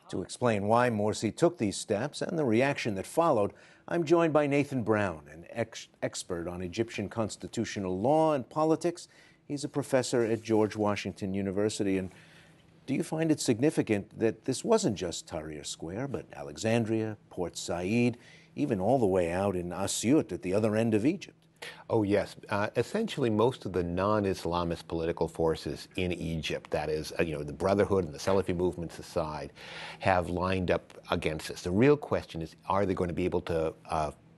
To explain why Morsi took these steps and the reaction that followed, I'm joined by Nathan Brown, an expert on Egyptian constitutional law and politics. He's a professor at George Washington University. And do you find it significant that this wasn't just Tahrir Square, but Alexandria, Port Said, even all the way out in Asyut at the other end of Egypt? Oh, yes. Essentially, most of the non-Islamist political forces in Egypt, that is, the Brotherhood and the Salafi movements aside, have lined up against this. The real question is, are they going to be able to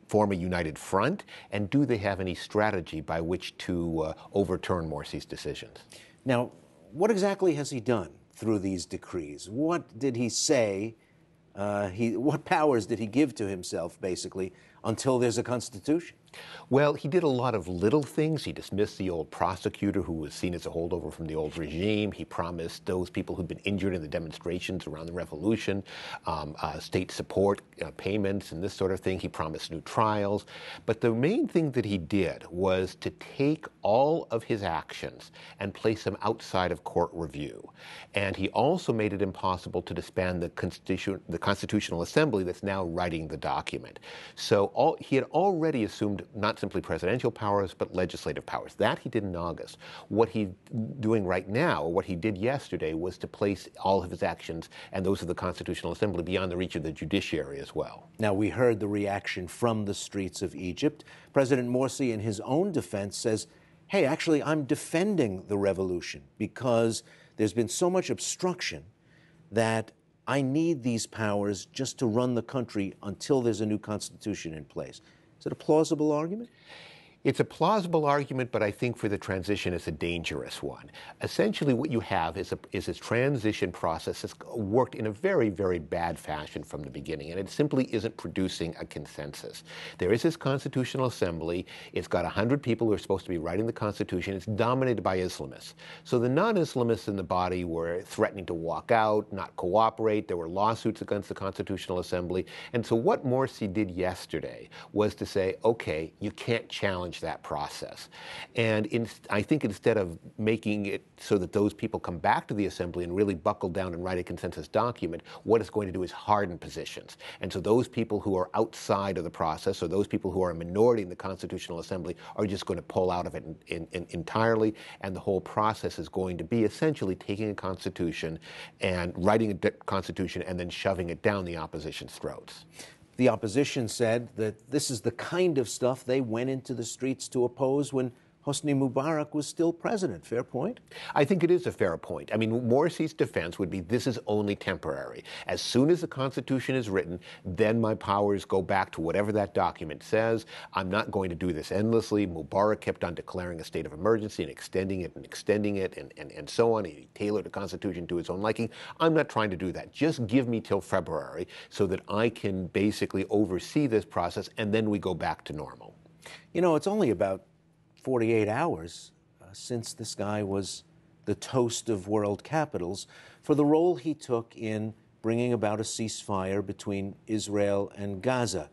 form a united front, and do they have any strategy by which to overturn Morsi's decisions? Now, what exactly has he done through these decrees? What did he say? What powers did he give to himself, basically, until there's a constitution? Well, he did a lot of little things. He dismissed the old prosecutor who was seen as a holdover from the old regime. He promised those people who'd been injured in the demonstrations around the revolution state support payments and this sort of thing. He promised new trials. But the main thing that he did was to take all of his actions and place them outside of court review. And he also made it impossible to disband the Constitutional Assembly that's now writing the document. So he had already assumed not simply presidential powers, but legislative powers. That he did in August. What he's doing right now, or what he did yesterday, was to place all of his actions and those of the Constitutional Assembly beyond the reach of the judiciary as well. Now, we heard the reaction from the streets of Egypt. President Morsi, in his own defense, says, hey, actually, I'm defending the revolution because there's been so much obstruction that I need these powers just to run the country until there's a new constitution in place. Is it a plausible argument? It's a plausible argument, but I think for the transition it's a dangerous one. Essentially what you have is a transition process that's worked in a very, very bad fashion from the beginning, and it simply isn't producing a consensus. There is this Constitutional Assembly. It's got 100 people who are supposed to be writing the Constitution. It's dominated by Islamists. So the non-Islamists in the body were threatening to walk out, not cooperate. There were lawsuits against the Constitutional Assembly. And so what Morsi did yesterday was to say, okay, you can't challenge that process. And I think instead of making it so that those people come back to the Assembly and really buckle down and write a consensus document, what it's going to do is harden positions. And so those people who are outside of the process, or those people who are a minority in the Constitutional Assembly, are just going to pull out of it entirely, and the whole process is going to be essentially taking a constitution and writing a constitution and then shoving it down the opposition's throats. The opposition said that this is the kind of stuff they went into the streets to oppose when Hosni Mubarak was still president. Fair point? I think it is a fair point. I mean, Morsi's defense would be this is only temporary. As soon as the Constitution is written, then my powers go back to whatever that document says. I'm not going to do this endlessly. Mubarak kept on declaring a state of emergency and extending it and so on. He tailored the Constitution to his own liking. I'm not trying to do that. Just give me till February so that I can basically oversee this process, and then we go back to normal. You know, it's only about 48 hours since this guy was the toast of world capitals for the role he took in bringing about a ceasefire between Israel and Gaza.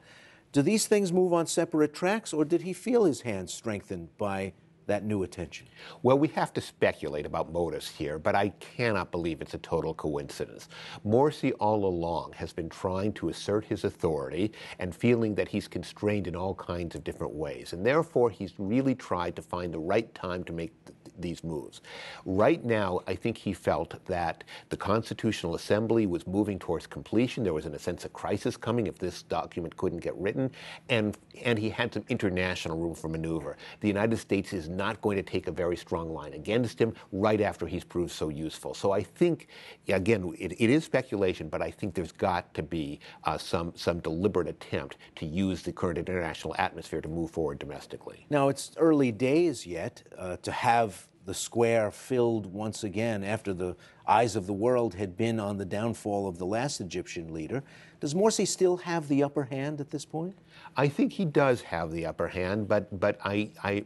Do these things move on separate tracks, or did he feel his hands strengthened by that new attention? Well, we have to speculate about motives here, but I cannot believe it's a total coincidence. Morsi all along has been trying to assert his authority and feeling that he's constrained in all kinds of different ways, and therefore he's really tried to find the right time to make these moves. Right now, I think he felt that the Constitutional Assembly was moving towards completion. There was, in a sense, a crisis coming if this document couldn't get written, and he had some international room for maneuver. The United States is not going to take a very strong line against him right after he's proved so useful. So I think, again, it is speculation, but I think there's got to be some deliberate attempt to use the current international atmosphere to move forward domestically. Now, it's early days yet to have the square filled once again after the eyes of the world had been on the downfall of the last Egyptian leader. Does Morsi still have the upper hand at this point? I think he does have the upper hand, but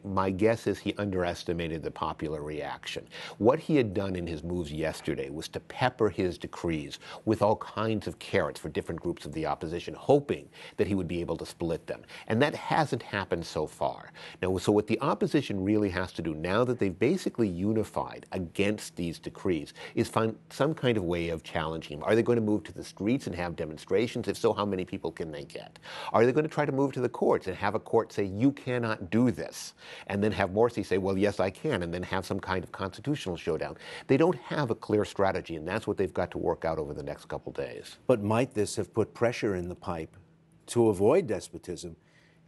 my guess is he underestimated the popular reaction. What he had done in his moves yesterday was to pepper his decrees with all kinds of carrots for different groups of the opposition, hoping that he would be able to split them. And that hasn't happened so far. Now, so what the opposition really has to do, now that they've basically unified against these decrees, is is find some kind of way of challenging him. Are they going to move to the streets and have demonstrations? If so, how many people can they get? Are they going to try to move to the courts and have a court say, you cannot do this? And then have Morsi say, well, yes, I can, and then have some kind of constitutional showdown. They don't have a clear strategy, and that's what they've got to work out over the next couple days. But might this have put pressure in the pipe to avoid despotism,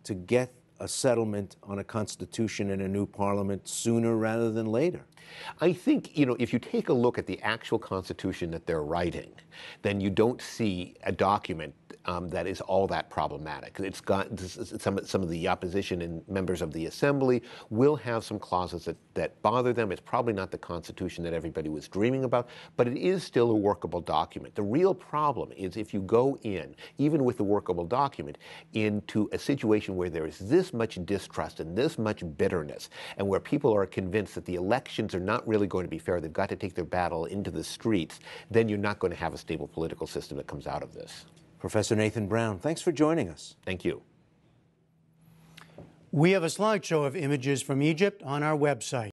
to get a settlement on a constitution and a new parliament sooner rather than later? I think, if you take a look at the actual constitution that they're writing, then you don't see a document that is all that problematic. It's got some of the opposition and members of the assembly will have some clauses that bother them. It's probably not the constitution that everybody was dreaming about, but it is still a workable document. The real problem is if you go in, even with the workable document, into a situation where there is this much distrust and this much bitterness, and where people are convinced that the elections are not really going to be fair, they've got to take their battle into the streets, then you're not going to have a stable political system that comes out of this. Professor Nathan Brown, thanks for joining us. Thank you. We have a slideshow of images from Egypt on our website.